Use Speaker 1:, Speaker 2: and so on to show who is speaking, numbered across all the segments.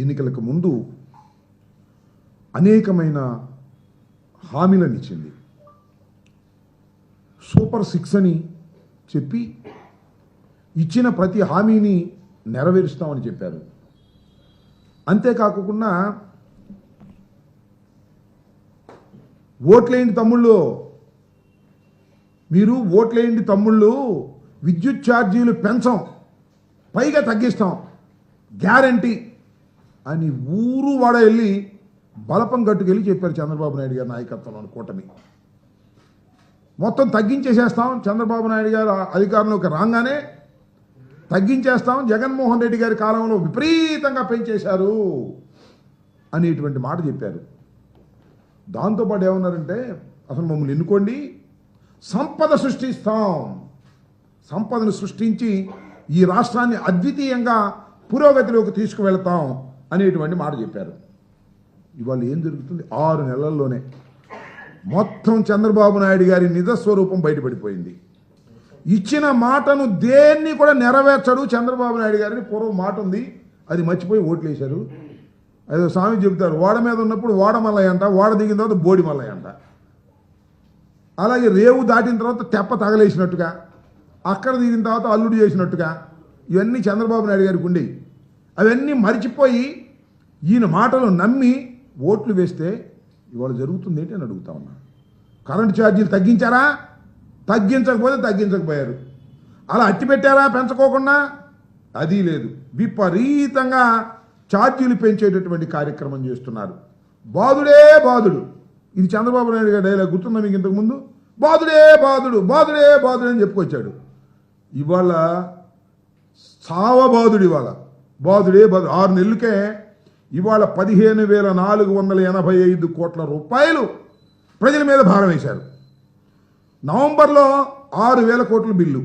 Speaker 1: ఎన్నికలకు ముందు అనేకమైన హామీలను ఇచ్చింది. సూపర్ 6 అని చెప్పి ఇచ్చిన ప్రతి హామీని నెరవేరుస్తామని చెప్పారు. అంతేకాకుండా ఓట్లేండి తమ్ముళ్ళు, మీరు ఓట్లేండి తమ్ముళ్ళు, విద్యుత్ ఛార్జీలు పెంచం, పైగా తగ్గిస్తాం గ్యారంటీ అని ఊరు వాడ వెళ్ళి బలపం గట్టుకెళ్ళి చెప్పారు చంద్రబాబు నాయుడు గారి నాయకత్వంలోని కూటమి. మొత్తం తగ్గించేసేస్తాం, చంద్రబాబు నాయుడు గారు అధికారంలోకి రాగానే తగ్గించేస్తాం, జగన్మోహన్ రెడ్డి గారి కాలంలో విపరీతంగా పెంచేశారు అనేటువంటి మాట చెప్పారు. దాంతోపాటు ఏమన్నారంటే అసలు మమ్మల్ని ఎన్నుకోండి, సంపద సృష్టిస్తాం, సంపదను సృష్టించి ఈ రాష్ట్రాన్ని అద్వితీయంగా పురోగతిలోకి తీసుకువెళ్తాం అనేటువంటి మాట చెప్పారు. ఇవాళ ఏం జరుగుతుంది? 6 నెలల్లోనే మొత్తం చంద్రబాబు నాయుడు గారి నిజస్వరూపం బయటపడిపోయింది. ఇచ్చిన మాటను దేన్ని కూడా నెరవేర్చడు చంద్రబాబు నాయుడు గారిని. పూర్వం మాట ఉంది, అది మర్చిపోయి ఓట్లు వేశారు. అదే స్వామి చెబుతారు, ఓడ మీద ఉన్నప్పుడు ఓడ మల్లయ్య అంట, ఓడ దిగిన తర్వాత బోడి మల్లయ్య అంట. అలాగే రేవు దాటిన తర్వాత తెప్ప తగలేసినట్టుగా, అక్కడ దిగిన తర్వాత అల్లుడు చేసినట్టుగా ఇవన్నీ చంద్రబాబు నాయుడు గారికి ఉండేవి. అవన్నీ మర్చిపోయి ఈయన మాటలు నమ్మి ఓట్లు వేస్తే ఇవాళ జరుగుతుంది ఏంటి అని అడుగుతా ఉన్నా. కరెంటు ఛార్జీలు తగ్గించారా? తగ్గించకపోతే తగ్గించకపోయారు. అలా అట్టి పెట్టారా పెంచుకోకుండా? అది లేదు. విపరీతంగా ఛార్జీలు పెంచేటటువంటి కార్యక్రమం చేస్తున్నారు. బాధుడే బాధుడు, ఇది చంద్రబాబు నాయుడు గారి డైలాగ్ గుర్తుందా మీకు? ఇంతకుముందు బాధుడే బాధుడు, బాధుడే బాధుడు అని చెప్పుకొచ్చాడు. ఇవాళ సావబాధుడు, ఇవాళ బాధుడే బాధుడు. 6 నెలలకే ఇవాళ 15,485 కోట్ల రూపాయలు ప్రజల మీద భారం వేశారు. నవంబర్లో 6,000 కోట్ల బిల్లు,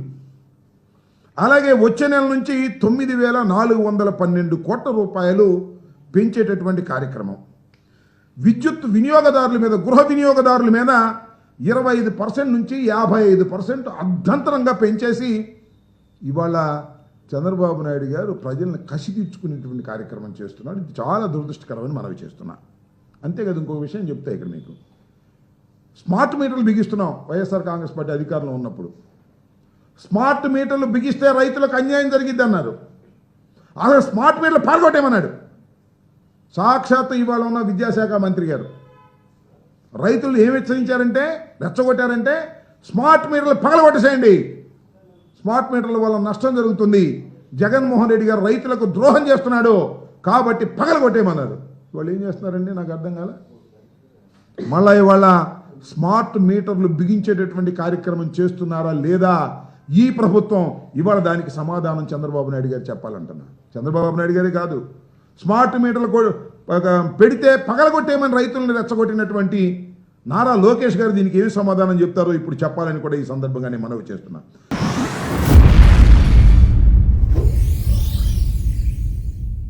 Speaker 1: అలాగే వచ్చే నెల నుంచి 9,412 కోట్ల రూపాయలు పెంచేటటువంటి కార్యక్రమం. విద్యుత్ వినియోగదారుల మీద, గృహ వినియోగదారుల మీద 25% నుంచి 55% అర్ధంతరంగా పెంచేసి ఇవాళ చంద్రబాబు నాయుడు గారు ప్రజలను కసి తీర్చుకునేటువంటి కార్యక్రమం చేస్తున్నాడు. ఇది చాలా దురదృష్టకరమని మనవి చేస్తున్నా. అంతేకాదు ఇంకొక విషయం చెప్తా ఇక్కడ మీకు. స్మార్ట్ మీటర్లు బిగిస్తున్నాం వైఎస్ఆర్ కాంగ్రెస్ పార్టీ అధికారంలో ఉన్నప్పుడు. స్మార్ట్ మీటర్లు బిగిస్తే రైతులకు అన్యాయం జరిగిద్ది అన్నారు. అసలు స్మార్ట్ మీటర్లు పాల్గొట్టేమన్నాడు. సాక్షాత్తు ఇవాళ ఉన్న విద్యాశాఖ మంత్రి గారు రైతులు ఏమి హెచ్చరించారంటే, రెచ్చగొట్టారంటే స్మార్ట్ మీటర్లు పగలగొట్టేసేయండి, స్మార్ట్ మీటర్ల వల్ల నష్టం జరుగుతుంది, జగన్మోహన్ రెడ్డి గారు రైతులకు ద్రోహం చేస్తున్నాడు కాబట్టి పగలగొట్టేయమన్నారు. వాళ్ళు ఏం చేస్తున్నారండి నాకు అర్థం కాలే. మళ్ళా ఇవాళ స్మార్ట్ మీటర్లు బిగించేటటువంటి కార్యక్రమం చేస్తున్నారా లేదా ఈ ప్రభుత్వం? ఇవాళ దానికి సమాధానం చంద్రబాబు నాయుడు గారు చెప్పాలంటున్నా. చంద్రబాబు నాయుడు గారే కాదు, స్మార్ట్ మీటర్లు పెడితే పగలగొట్టేయమని రైతులను రెచ్చగొట్టినటువంటి నారా లోకేష్ గారు దీనికి ఏమి సమాధానం చెప్తారో ఇప్పుడు చెప్పాలని కూడా ఈ సందర్భంగా నేను మనవి చేస్తున్నా.